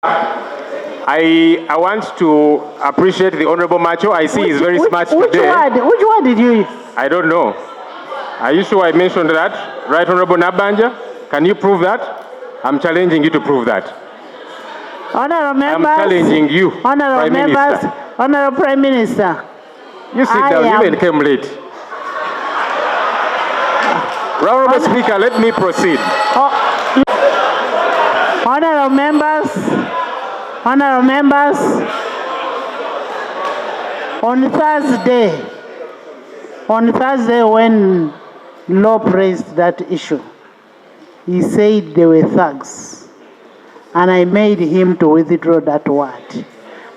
I want to appreciate the Honorable Macho. I see he's very smart today. Which word did you use? I don't know. Are you sure I mentioned that? Right, Honorable Nabbanja? Can you prove that? I'm challenging you to prove that. Honorable members. I'm challenging you, Honorable Prime members. Minister. Honorable Prime Minister. You sit down, you even came late. Honorable Speaker, let me proceed. Honorable members. Honorable members. On Thursday when LOP raised that issue, he said they were thugs. And I made him to withdraw that word.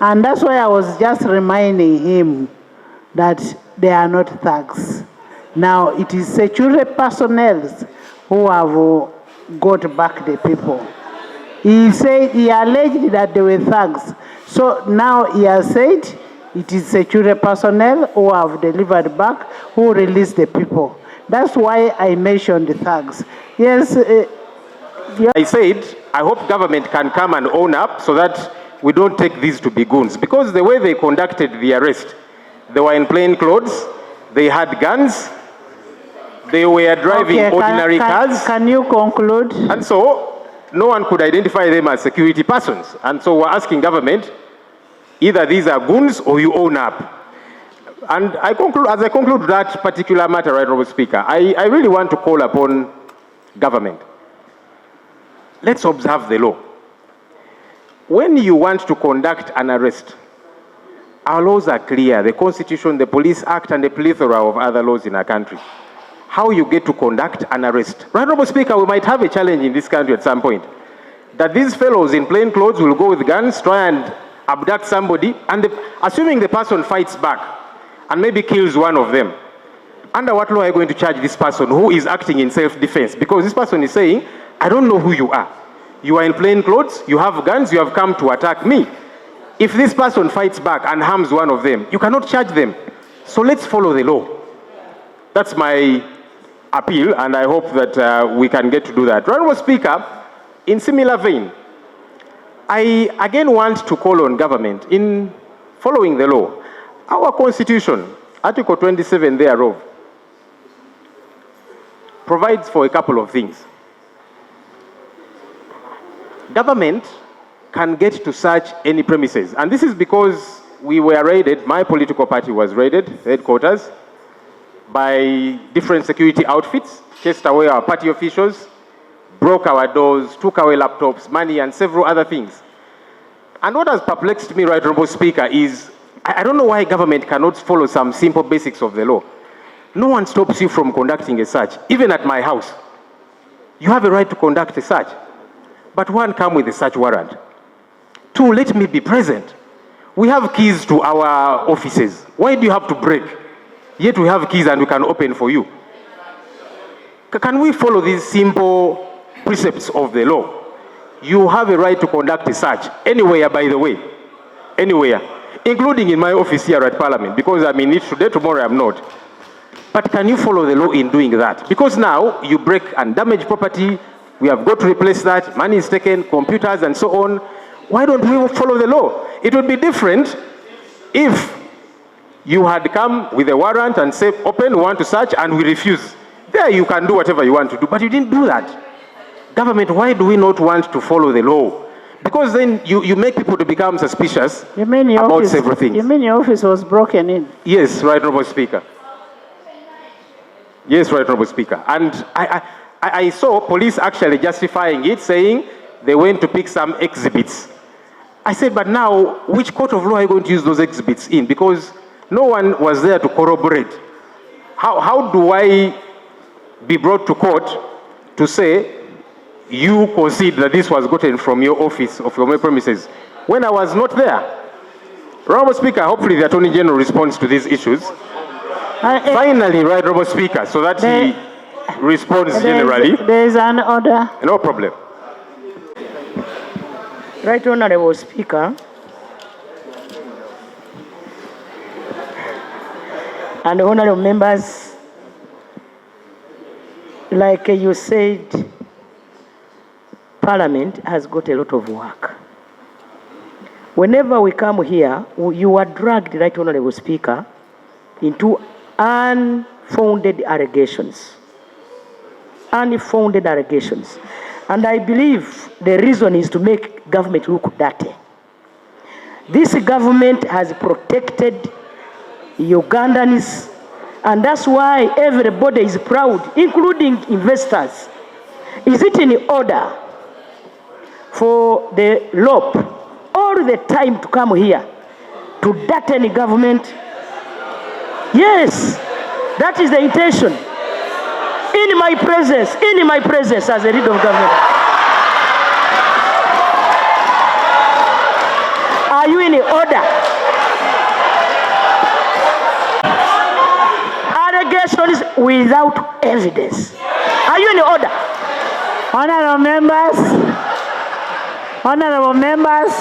And that's why I was just reminding him that they are not thugs. Now it is security personnel who have got back the people. He said, he alleged that they were thugs. So now he has said it is security personnel who have delivered back, who released the people. That's why I mentioned the thugs. Yes. I said, I hope government can come and own up so that we don't take these to be goons. Because the way they conducted the arrest, they were in plain clothes, they had guns, they were driving ordinary cars. Can you conclude? And so, no one could identify them as security persons. And so we're asking government, either these are goons or you own up. And as I conclude that particular matter, right, Honorable Speaker, I really want to call upon government. Let's observe the law. When you want to conduct an arrest, our laws are clear, the Constitution, the Police Act, and a plethora of other laws in our country. How you get to conduct an arrest. Right, Honorable Speaker, we might have a challenge in this country at some point, that these fellows in plain clothes will go with guns, try and abduct somebody, and assuming the person fights back and maybe kills one of them, under what law are you going to charge this person who is acting in self-defense? Because this person is saying, I don't know who you are. You are in plain clothes, you have guns, you have come to attack me. If this person fights back and harms one of them, you cannot charge them. So let's follow the law. That's my appeal, and I hope that we can get to do that. Honorable Speaker, in similar vein, I again want to call on government in following the law. Our Constitution, Article 27 thereof, provides for a couple of things. Government can get to search any premises, and this is because we were raided, my political party was raided, headquarters, by different security outfits, chased away our party officials, broke our doors, took away laptops, money, and several other things. And what has perplexed me, right, Honorable Speaker, is I don't know why government cannot follow some simple basics of the law. No one stops you from conducting a search, even at my house. You have a right to conduct a search. But one, come with a search warrant. Two, let me be present. We have keys to our offices. Why do you have to break? Yet we have keys and we can open for you. Can we follow these simple precepts of the law? You have a right to conduct a search anywhere, by the way. Anywhere. Including in my office here at Parliament, because I'm in it today, tomorrow I'm not. But can you follow the law in doing that? Because now you break and damage property, we have got to replace that, money is taken, computers and so on. Why don't we follow the law? It would be different if you had come with a warrant and said, open, we want to search, and we refuse. There you can do whatever you want to do, but you didn't do that. Government, why do we not want to follow the law? Because then you make people to become suspicious about several things. You mean your office was broken in? Yes, right, Honorable Speaker. Yes, right, Honorable Speaker. And I saw police actually justifying it, saying they went to pick some exhibits. I said, but now, which court of law are you going to use those exhibits in? Because no one was there to corroborate. How do I be brought to court to say you concede that this was gotten from your office or from your premises when I was not there? Honorable Speaker, hopefully the Attorney General responds to these issues. Finally, right, Honorable Speaker, so that he responds generally. There is an order. No problem. Right, Honorable Speaker. And honorable members, like you said, Parliament has got a lot of work. whenever we come here, you are dragged, Right Honorable Speaker, into unfounded allegations. Unfounded allegations. And I believe the reason is to make government look dirty. This government has protected Ugandans, and that's why everybody is proud, including investors. Is it in order for the LOP all the time to come here to dirty the government? Yes, that is the intention. In my presence as a leader of government. Are you in order? Allegations without evidence. Are you in order? Honorable members, honorable members,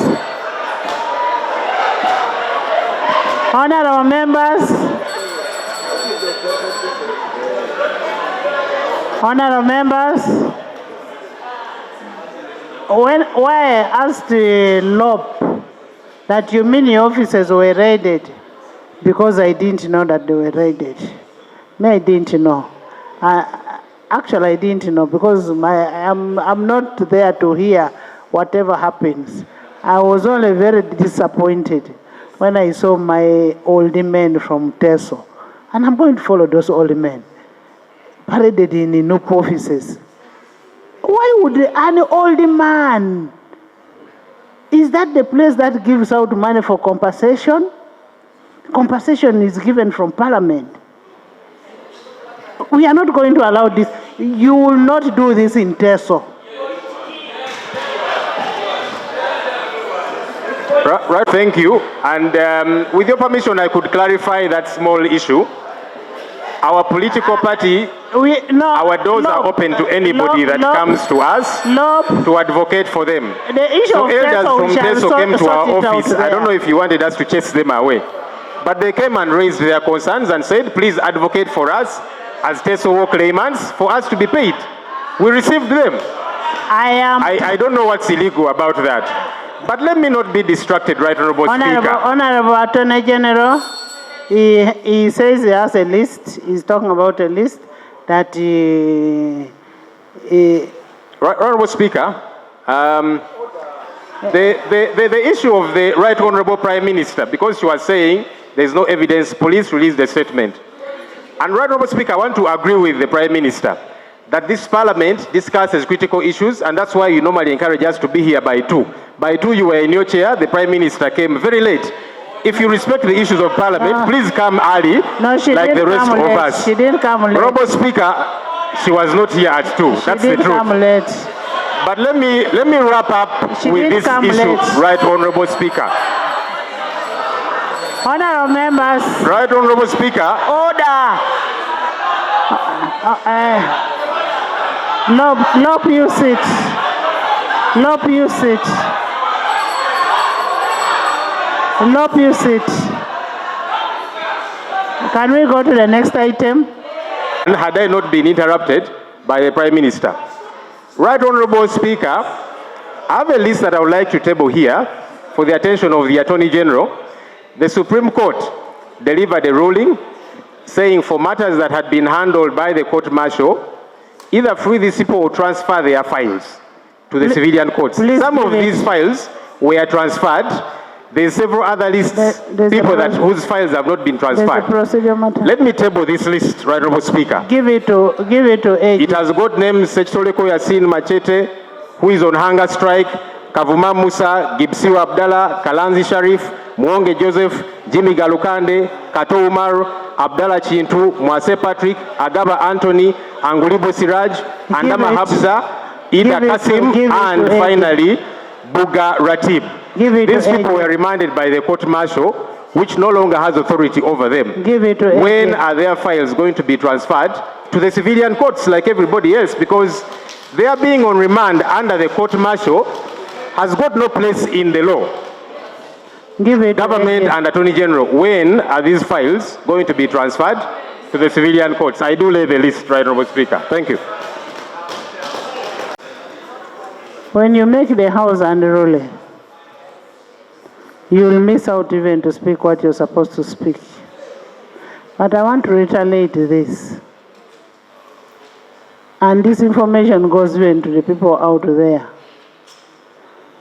honorable members, honorable members, why I asked the LOP that your many officers were raided, because I didn't know that they were raided. I didn't know. Actually, I didn't know because I'm not there to hear whatever happens. I was only very disappointed when I saw my old men from Teso, and I'm going to follow those old men paraded in new offices. Why would an old man? Is that the place that gives out money for compensation? Compensation is given from Parliament. We are not going to allow this. You will not do this in Teso. Right, thank you. And with your permission, I could clarify that small issue. Our political party, our doors are open to anybody that comes to us to advocate for them. The issue So of elders Teso, from we shall Teso came to our sort it out office. I don't know if you wanted us to chase them away. But they came and raised their concerns and said, please advocate for us as Teso war claimants for us to be paid. We received them. I don't know what's illegal about that. But let me not be distracted, Right Honorable Speaker. Honorable Attorney General, he says he has a list. He's talking about a list that Right Honorable Speaker, the issue of the Right Honorable Prime Minister, because she was saying there's no evidence, police released the statement. And Right Honorable Speaker, I want to agree with the Prime Minister that this Parliament discusses critical issues, and that's why you normally encourage us to be here by 2. By 2, you were in your chair. The Prime Minister came very late. If you respect the issues of Parliament, please come early, like the rest of us. She didn't come late. Honorable Speaker, she was not here at 2. That's the truth. Come late. But let me wrap up with this issue, Right Honorable Speaker. Honorable members. Right Honorable Speaker. Order. LOP, you sit. LOP, you sit. LOP, you sit. Can we go to the next item? And had I not been interrupted by the Prime Minister. Right Honorable Speaker, I have a list that I would like to table here for the attention of the Attorney General. The Supreme Court delivered a ruling saying for matters that had been handled by the court-martial, either free these people or transfer their files to the civilian courts. Some of these files were transferred. There's several other lists, people whose files have not been transferred. Let me table this list, Right Honorable Speaker. Give it to AG. It has got names Sechitoleko Yasin Machete, who is on hunger strike, Kavuma Musa, Gibsiwa Abdallah, Kalanzi Sharif, Mwonge Joseph, Jimmy Galukande, Kato Umar, Abdallah Chintu, Mwase Patrick, Agaba Anthony, Angulibo Siraj, Andama Habza, Ida Kasim, and finally, Buga Ratib. These people were remanded by the court-martial, which no longer has authority over them. When are their files going to be transferred to the civilian courts like everybody else? Because their being on remand under the court-martial has got no place in the law. Government and Attorney General, when are these files going to be transferred to the civilian courts? I do lay the list, Right Honorable Speaker. Thank you. When you make the House unruly, you'll miss out even to speak what you're supposed to speak. But I want to reiterate this. And this information goes even to the people out there.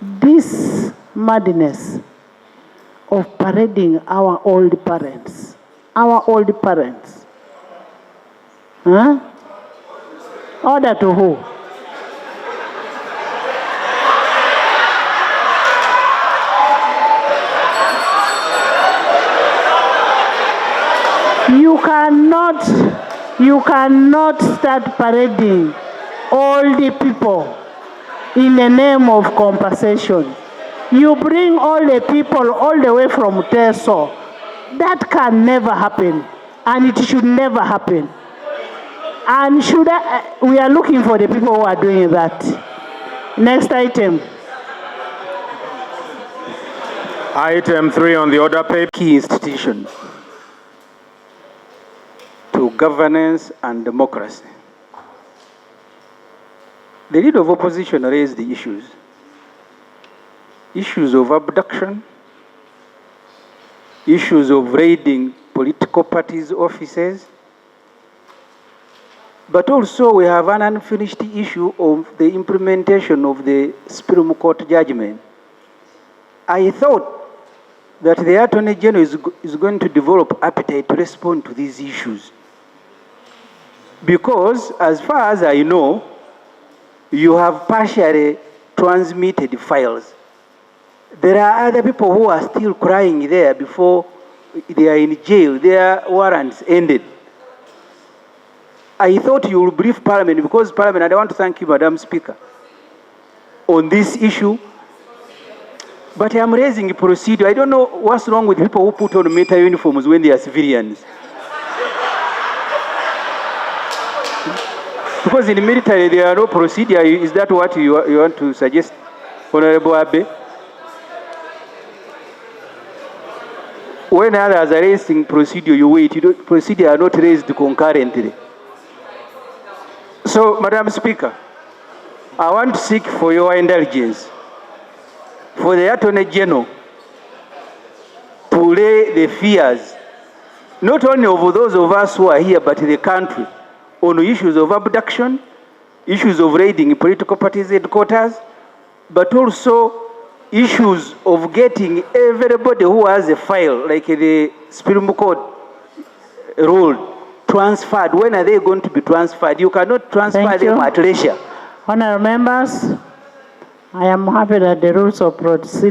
This madness of parading our old parents. Huh? Order to who? You cannot start parading all the people in the name of compensation. You bring all the people all the way from Teso. That can never happen, and it should never happen. And we are looking for the people who are doing that. Next item. Item 3 on the order paper. Key institutions to governance and democracy. The leader of opposition raised the issues of abduction, issues of raiding political parties' offices, but also we have an unfinished issue of the implementation of the Supreme Court judgment. I thought that the Attorney General is going to develop appetite to respond to these issues. Because as far as I know, you have partially transmitted files. There are other people who are still crying there before they are in jail, their warrants ended. I thought you would brief Parliament, because Parliament, and I want to thank you, Madam Speaker, on this issue. But I'm raising a procedure. I don't know what's wrong with people who put on military uniforms when they are civilians. Because in the military, there are no procedure. Is that what you want to suggest, Honorable Abe? When others are raising procedure, you wait. Procedure are not raised concurrently. So, Madam Speaker, I want to seek for your indulgence for the Attorney General to lay the fears, not only of those of us who are here, but the country, on issues of abduction, issues of raiding political parties' headquarters, but also issues of getting everybody who has a file, like the Supreme Court rule, transferred. When are they going to be transferred? You cannot transfer them at leisure. Honourable members, I am happy that the rules of procedure